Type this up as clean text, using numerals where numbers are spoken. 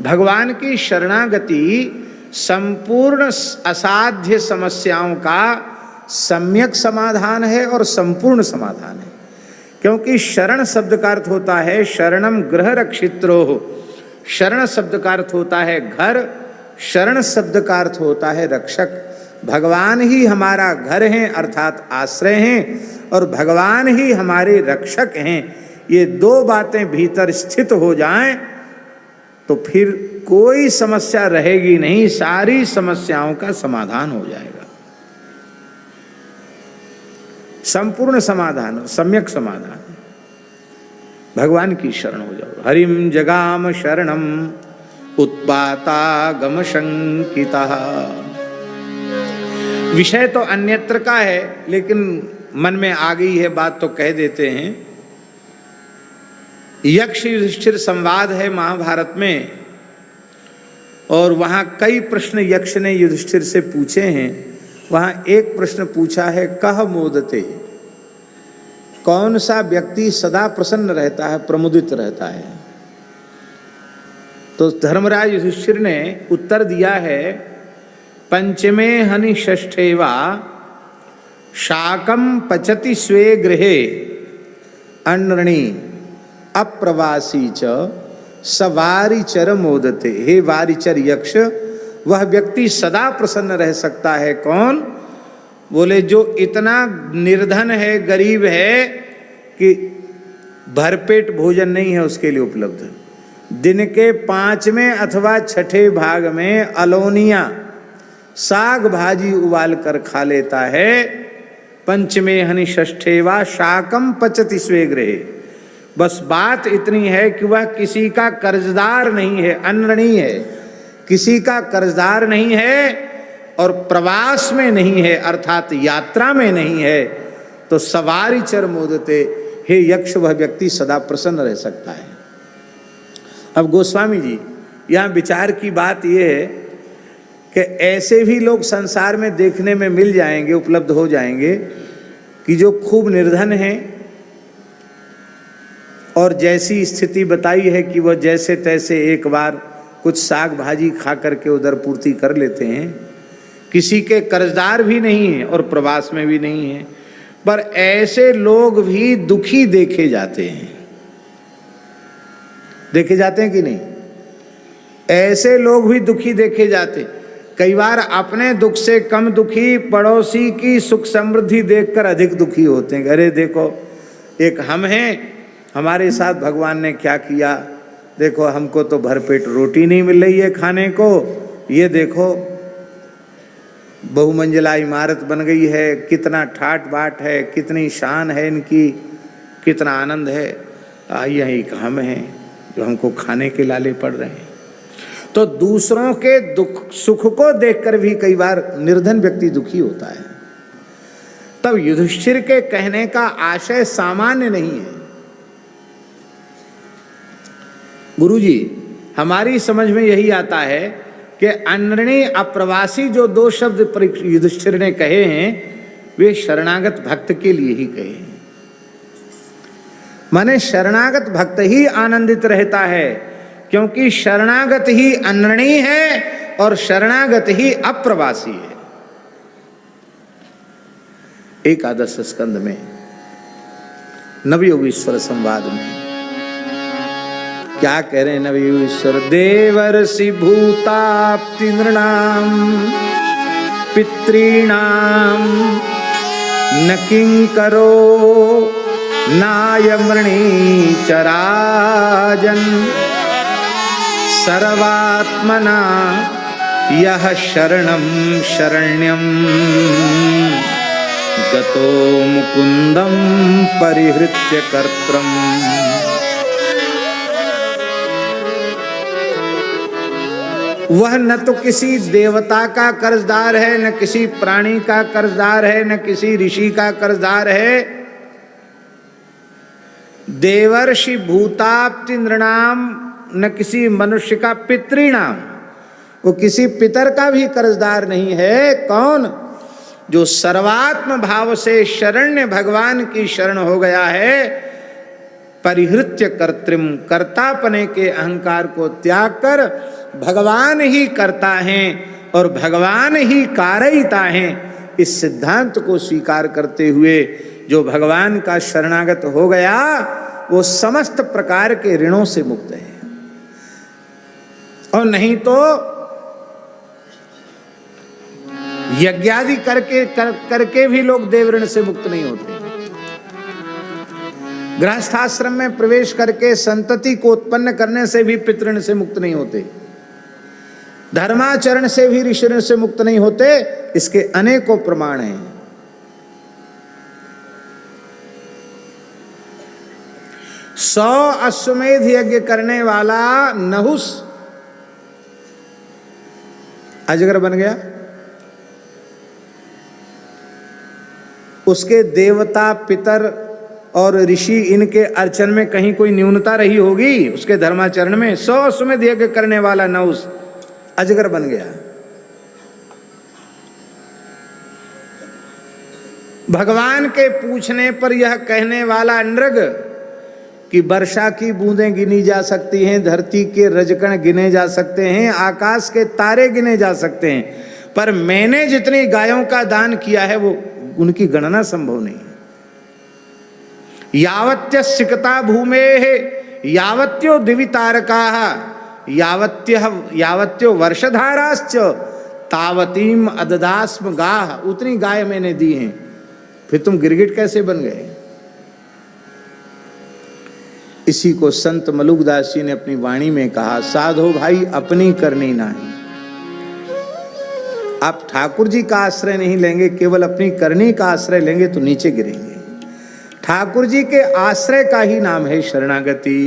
भगवान की शरणागति संपूर्ण असाध्य समस्याओं का सम्यक समाधान है और संपूर्ण समाधान है। क्योंकि शरण शब्द का अर्थ होता है शरणम गृह रक्षित्रोः, शरण शब्द का अर्थ होता है घर, शरण शब्द का अर्थ होता है रक्षक। भगवान ही हमारा घर हैं अर्थात आश्रय हैं, और भगवान ही हमारे रक्षक हैं। ये दो बातें भीतर स्थित हो जाएं तो फिर कोई समस्या रहेगी नहीं, सारी समस्याओं का समाधान हो जाएगा, संपूर्ण समाधान, सम्यक समाधान। भगवान की शरण हो जाओ। हरिम जगाम शरणम उत्पातागम शंकितः। विषय तो अन्यत्र का है, लेकिन मन में आ गई है बात तो कह देते हैं। यक्ष युधिष्ठिर संवाद है महाभारत में, और वहां कई प्रश्न यक्ष ने युधिष्ठिर से पूछे हैं। वहां एक प्रश्न पूछा है, कह मोदते, कौन सा व्यक्ति सदा प्रसन्न रहता है, प्रमुदित रहता है। तो धर्मराज युधिष्ठिर ने उत्तर दिया है, पंचमे हनि षष्ठेवा शाकम पचति स्वे गृहे अन्नृणी अप्रवासी च सवारिचर मोदते। हे वारिचर यक्ष, वह व्यक्ति सदा प्रसन्न रह सकता है। कौन? बोले जो इतना निर्धन है, गरीब है कि भरपेट भोजन नहीं है उसके लिए उपलब्ध, दिन के 5वें अथवा 6ठे भाग में अलोनिया साग भाजी उबाल कर खा लेता है। पंचमे हनि षष्ठेवा शाकम पचति स्वे गृहे। बस बात इतनी है कि वह किसी का कर्जदार नहीं है, अन्नऋणी है, किसी का कर्जदार नहीं है, और प्रवास में नहीं है अर्थात यात्रा में नहीं है। तो सवारिचर मोदते, हे यक्ष, वह व्यक्ति सदा प्रसन्न रह सकता है। अब गोस्वामी जी यहाँ विचार की बात यह है कि ऐसे भी लोग संसार में देखने में मिल जाएंगे, उपलब्ध हो जाएंगे, कि जो खूब निर्धन हैं और जैसी स्थिति बताई है कि वह जैसे तैसे एक बार कुछ साग भाजी खा करके उधर पूर्ति कर लेते हैं, किसी के कर्जदार भी नहीं है और प्रवास में भी नहीं है। पर ऐसे लोग भी दुखी देखे जाते हैं, देखे जाते हैं कि नहीं? ऐसे लोग भी दुखी देखे जाते। कई बार अपने दुख से कम दुखी पड़ोसी की सुख समृद्धि देखकर अधिक दुखी होते हैं। अरे देखो, एक हम हैं, हमारे साथ भगवान ने क्या किया, देखो हमको तो भरपेट रोटी नहीं मिल रही है खाने को, ये देखो बहुमंजिला इमारत बन गई है, कितना ठाट बाट है, कितनी शान है इनकी, कितना आनंद है। यही हम हैं जो हमको खाने के लाले पड़ रहे हैं। तो दूसरों के दुख सुख को देखकर भी कई बार निर्धन व्यक्ति दुखी होता है। तब युधिष्ठिर के कहने का आशय सामान्य नहीं है। गुरुजी, हमारी समझ में यही आता है कि अन्नऋणी अप्रवासी जो दो शब्द युधिष्ठिर ने कहे हैं, वे शरणागत भक्त के लिए ही कहे हैं। माने शरणागत भक्त ही आनंदित रहता है, क्योंकि शरणागत ही अन्नऋणी है और शरणागत ही अप्रवासी है। एकादश स्कंद में नवयोगीश्वर संवाद में क्या कह रहे हैं नवयोगीश्वर? देवर्षि भूताप्ति नृणाम पितॄणाम न किंकरो नायमृणी चराजन सर्वात्मना यह शरणम शरण्यम गतो मुकुंदम परिहृत्य कर्त्रम। वह न तो किसी देवता का कर्जदार है, न किसी प्राणी का कर्जदार है, न किसी ऋषि का कर्जदार है। देवर्षि भूताप्ति नृणाम, न किसी मनुष्य का, पितृणाम, वो किसी पितर का भी कर्जदार नहीं है। कौन? जो सर्वात्म भाव से शरण्य भगवान की शरण हो गया है, परिहृत्य कर्तृम, कर्तापने के अहंकार को त्याग कर भगवान ही करता है और भगवान ही कारयिता है, इस सिद्धांत को स्वीकार करते हुए जो भगवान का शरणागत हो गया वो समस्त प्रकार के ऋणों से मुक्त है। और नहीं तो यज्ञादि करके भी लोग देव ऋण से मुक्त नहीं होते। गृहस्थाश्रम में प्रवेश करके संतति को उत्पन्न करने से भी पितृण से मुक्त नहीं होते। धर्माचरण से भी ऋषि ऋण से मुक्त नहीं होते। इसके अनेकों प्रमाण हैं। 100 अश्वमेध यज्ञ करने वाला नहुस अजगर बन गया। उसके देवता पितर और ऋषि इनके अर्चन में कहीं कोई न्यूनता रही होगी उसके धर्माचरण में। 100 अश्वमेध यज्ञ करने वाला नहुस अजगर बन गया। भगवान के पूछने पर यह कहने वाला नृग कि वर्षा की बूंदें गिनी जा सकती हैं, धरती के रजकण गिने जा सकते हैं, आकाश के तारे गिने जा सकते हैं, पर मैंने जितनी गायों का दान किया है वो उनकी गणना संभव नहीं है। यावत्य सिकता भूमे यावत्यो दिवि तारकाः यावत्यो वर्षधाराश्च तावतीम अददास्म गाः। उतनी गाय मैंने दी हैं, फिर तुम गिरगिट कैसे बन गए? इसी को संत मलुकदास जी ने अपनी वाणी में कहा, साधो भाई अपनी करनी नहीं। आप ठाकुर जी का आश्रय नहीं लेंगे, केवल अपनी करनी का आश्रय लेंगे तो नीचे गिरेंगे। ठाकुर जी के आश्रय का ही नाम है शरणागति।